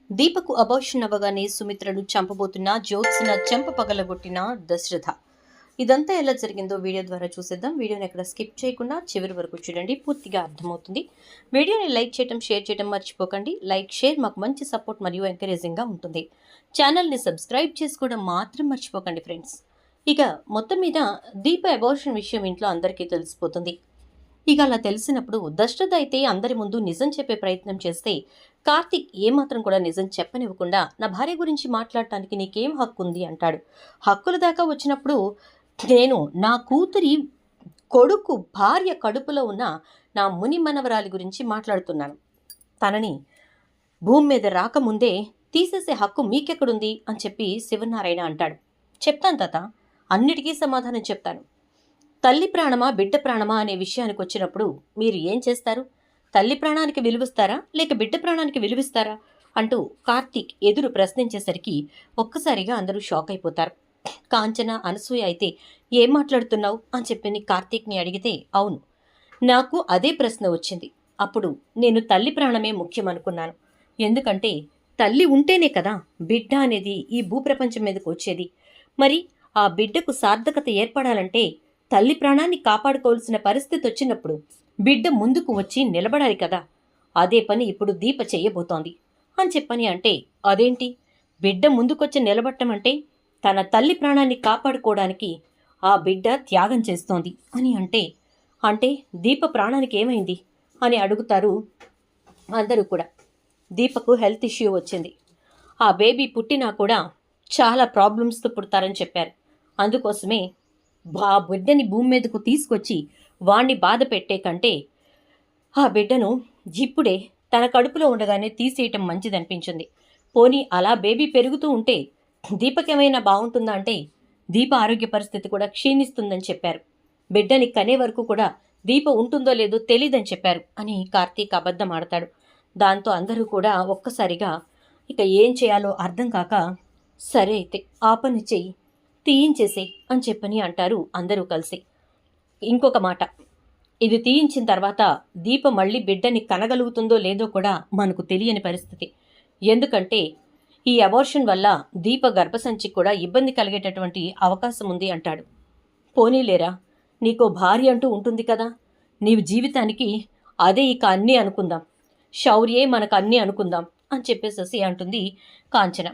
దీపకు abortion అవ్వగానే సుమిత్రను చంపబోతున్న జ్యోత్స్న చెంప పగలగొట్టిన దశరథ. ఇదంతా ఎలా జరిగిందో వీడియో ద్వారా చూసేద్దాం. వీడియోని ఎక్కడ స్కిప్ చేయకుండా చివరి వరకు చూడండి, పూర్తిగా అర్థమవుతుంది. వీడియోని లైక్ చేయడం, షేర్ చేయడం మర్చిపోకండి. లైక్, షేర్ మాకు మంచి సపోర్ట్ మరియు ఎంకరేజింగ్గా ఉంటుంది. ఛానల్ని సబ్స్క్రైబ్ చేసుకోవడం మాత్రం మర్చిపోకండి ఫ్రెండ్స్. ఇక మొత్తం మీద దీప అబార్షన్ విషయం ఇంట్లో అందరికీ తెలిసిపోతుంది. ఇక అలా తెలిసినప్పుడు దశరథ అయితే అందరి ముందు నిజం చెప్పే ప్రయత్నం చేస్తే, కార్తిక్ ఏమాత్రం కూడా నిజం చెప్పనివ్వకుండా నా భార్య గురించి మాట్లాడటానికి నీకేం హక్కు ఉంది అంటాడు. హక్కుల దాకా వచ్చినప్పుడు నేను నా కూతురి కొడుకు భార్య కడుపులో ఉన్న నా ముని మనవరాలి గురించి మాట్లాడుతున్నాను. తనని భూమి మీద రాకముందే తీసేసే హక్కు మీకెక్కడుంది అని చెప్పి శివనారాయణ అంటాడు. చెప్తాను తాత, అన్నిటికీ సమాధానం చెప్తాను. తల్లి ప్రాణమా బిడ్డ ప్రాణమా అనే విషయానికి వచ్చినప్పుడు మీరు ఏం చేస్తారు? తల్లి ప్రాణానికి విలువిస్తారా లేక బిడ్డ ప్రాణానికి విలువిస్తారా అంటూ కార్తీక్ ఎదురు ప్రశ్నించేసరికి ఒక్కసారిగా అందరూ షాక్ అయిపోతారు. కాంచన, అనసూయ అయితే ఏం మాట్లాడుతున్నావు అని చెప్పి కార్తీక్ని అడిగితే, అవును, నాకు అదే ప్రశ్న వచ్చింది. అప్పుడు నేను తల్లి ప్రాణమే ముఖ్యం అనుకున్నాను. ఎందుకంటే తల్లి ఉంటేనే కదా బిడ్డ అనేది ఈ భూప్రపంచం మీదకు వచ్చేది. మరి ఆ బిడ్డకు సార్థకత ఏర్పడాలంటే తల్లి ప్రాణాన్ని కాపాడుకోవాల్సిన పరిస్థితి వచ్చినప్పుడు బిడ్డ ముందుకు వచ్చి నిలబడాలి కదా. అదే పని ఇప్పుడు దీప చెయ్యబోతోంది అని చెప్పని అంటే, అదేంటి బిడ్డ ముందుకొచ్చి నిలబడటం అంటే తన తల్లి ప్రాణాన్ని కాపాడుకోవడానికి ఆ బిడ్డ త్యాగం చేస్తోంది అని అంటే దీప ప్రాణానికి ఏమైంది అని అడుగుతారు అందరూ కూడా. దీపకు హెల్త్ ఇష్యూ వచ్చింది. ఆ బేబీ పుట్టినా కూడా చాలా ప్రాబ్లమ్స్తో పుడతారని చెప్పారు. అందుకోసమే ఆ బిడ్డని భూమి మీదకు తీసుకొచ్చి వాణ్ణి బాధ పెట్టే కంటే ఆ బిడ్డను ఇప్పుడే తన కడుపులో ఉండగానే తీసేయటం మంచిదనిపించింది. పోనీ అలా బేబీ పెరుగుతూ ఉంటే దీపకేమైనా బాగుంటుందా అంటే దీప ఆరోగ్య పరిస్థితి కూడా క్షీణిస్తుందని చెప్పారు. బిడ్డని కనే వరకు కూడా దీప ఉంటుందో లేదో తెలీదని చెప్పారు అని కార్తీక్ అబద్ధం ఆడతాడు. దాంతో అందరూ కూడా ఒక్కసారిగా ఇక ఏం చేయాలో అర్థం కాక, సరే అయితే ఆ పని చెయ్యి, తీయించేసే అని చెప్పని అంటారు అందరూ కలిసి. ఇంకొక మాట, ఇది తీయించిన తర్వాత దీప మళ్ళీ బిడ్డని కనగలుగుతుందో లేదో కూడా మనకు తెలియని పరిస్థితి. ఎందుకంటే ఈ అబార్షన్ వల్ల దీప గర్భసంచికి కూడా ఇబ్బంది కలిగేటటువంటి అవకాశం ఉంది అంటాడు. పోనీలేరా, నీకో భార్య అంటూ ఉంటుంది కదా, నీవు జీవితానికి అదే ఇక అన్నీ అనుకుందాం, శౌర్యే మనకు అన్నీ అనుకుందాం అని చెప్పేసేసి అంటుంది కాంచన.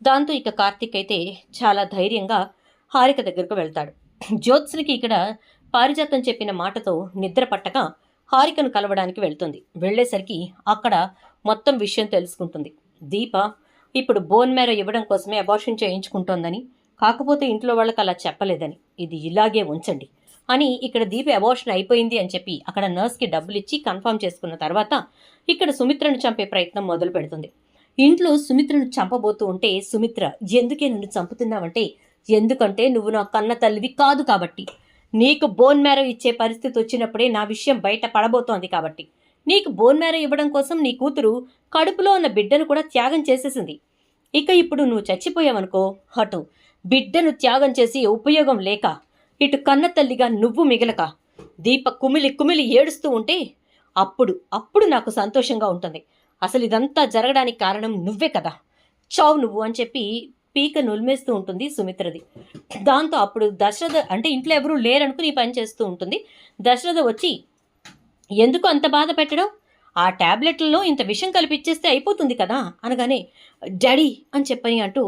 దాంతో ఇక కార్తీక్ అయితే చాలా ధైర్యంగా హారిక దగ్గరకు వెళ్తాడు. జ్యోత్స్నకి ఇక్కడ పారిజాతం చెప్పిన మాటతో నిద్ర పట్టక హారికను కలవడానికి వెళ్తుంది. వెళ్లేసరికి అక్కడ మొత్తం విషయం తెలుసుకుంటుంది. దీప ఇప్పుడు బోన్ మ్యారో ఇవ్వడం కోసమే అబార్షన్ చేయించుకుంటోందని, కాకపోతే ఇంట్లో వాళ్ళకి అలా చెప్పలేదని, ఇది ఇలాగే ఉంచండి అని ఇక్కడ దీప అబార్షన్ అయిపోయింది అని చెప్పి అక్కడ నర్స్కి డబ్బులు ఇచ్చి కన్ఫర్మ్ చేసుకున్న తర్వాత ఇక్కడ సుమిత్రను చంపే ప్రయత్నం మొదలు పెడుతుంది. ఇంట్లో సుమిత్రను చంపబోతూ ఉంటే, సుమిత్ర ఎందుకే నన్ను చంపుతున్నావంటే, ఎందుకంటే నువ్వు నా కన్న తల్లివి కాదు కాబట్టి, నీకు బోన్ మ్యారో ఇచ్చే పరిస్థితి వచ్చినప్పుడే నా విషయం బయట పడబోతోంది కాబట్టి, నీకు బోన్ మ్యారో ఇవ్వడం కోసం నీ కూతురు కడుపులో ఉన్న బిడ్డను కూడా త్యాగం చేసేసింది. ఇక ఇప్పుడు నువ్వు చచ్చిపోయావనుకో, అటు బిడ్డను త్యాగం చేసి ఉపయోగం లేక ఇటు కన్న తల్లిగా నువ్వు మిగలక దీప కుమిలి కుమిలి ఏడుస్తూ ఉంటే అప్పుడు నాకు సంతోషంగా ఉంటుంది. అసలు ఇదంతా జరగడానికి కారణం నువ్వే కదా, చావు నువ్వు అని చెప్పి పీక నులిమేస్తూ ఉంటుంది సుమిత్రది. దాంతో అప్పుడు దశరథ అంటే ఇంట్లో ఎవరూ లేరనుకుని ఈ పని చేస్తూ ఉంటుంది. దశరథ వచ్చి, ఎందుకు అంత బాధ పెట్టడం, ఆ ట్యాబ్లెట్లలో ఇంత విషం కలిపిచ్చేస్తే అయిపోతుంది కదా అనగానే, డాడీ అని చెప్పని అంటూ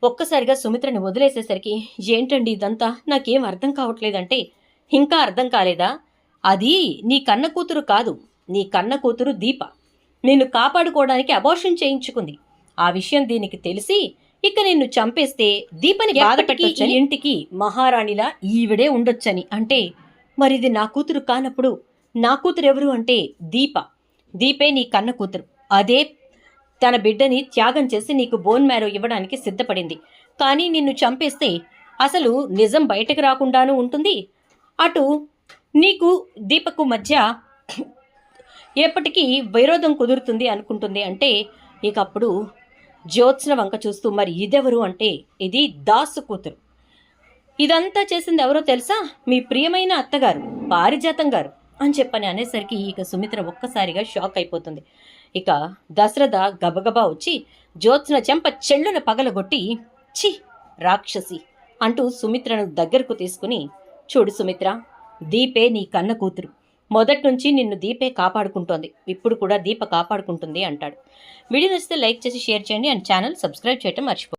ఒక్కసారిగా సుమిత్రని వదిలేసేసరికి, ఏంటండి ఇదంతా, నాకేం అర్థం కావట్లేదంటే, ఇంకా అర్థం కాలేదా, అది నీ కన్న కూతురు కాదు, నీ కన్న కూతురు దీప నిన్ను కాపాడుకోవడానికి అబార్షన్ చేయించుకుంది. ఆ విషయం దీనికి తెలిసి ఇక నిన్ను చంపేస్తే దీపని బాధ పెట్టొచ్చని, ఇంటికి మహారాణిలా ఈవిడే ఉండొచ్చని అంటే, మరిది నా కూతురు కానప్పుడు నా కూతురు ఎవరు అంటే దీపే నీ కన్న కూతురు. అదే తన బిడ్డని త్యాగం చేసి నీకు బోన్ మ్యారో ఇవ్వడానికి సిద్ధపడింది. కానీ నిన్ను చంపేస్తే అసలు నిజం బయటకు రాకుండానూ ఉంటుంది, అటు నీకు దీపకు మధ్య ఎప్పటికీ విరోధం కుదురుతుంది అనుకుంటుంది. అంటే ఇక అప్పుడు జ్యోత్స్న వంక చూస్తూ, మరి ఇదెవరు అంటే, ఇది దాసు కూతురు. ఇదంతా చేసింది ఎవరో తెలుసా, మీ ప్రియమైన అత్తగారు పారిజాతం గారు అని చెప్పని అనేసరికి ఇక సుమిత్ర ఒక్కసారిగా షాక్ అయిపోతుంది. ఇక దశరథ గబగబా వచ్చి జ్యోత్స్న చెంప చెళ్ళున పగలగొట్టి, ఛీ రాక్షసి అంటూ సుమిత్రను దగ్గరకు తీసుకుని, చూడు సుమిత్ర, దీపే నీ కన్న కూతురు. మొదట్నుంచి నిన్ను దీపే కాపాడుకుంటోంది, ఇప్పుడు కూడా దీప కాపాడుకుంటుంది అంటాడు. వీడియో నచ్చితే లైక్ చేసి షేర్ చేయండి అండ్ ఛానల్ సబ్స్క్రైబ్ చేయటం మర్చిపోండి.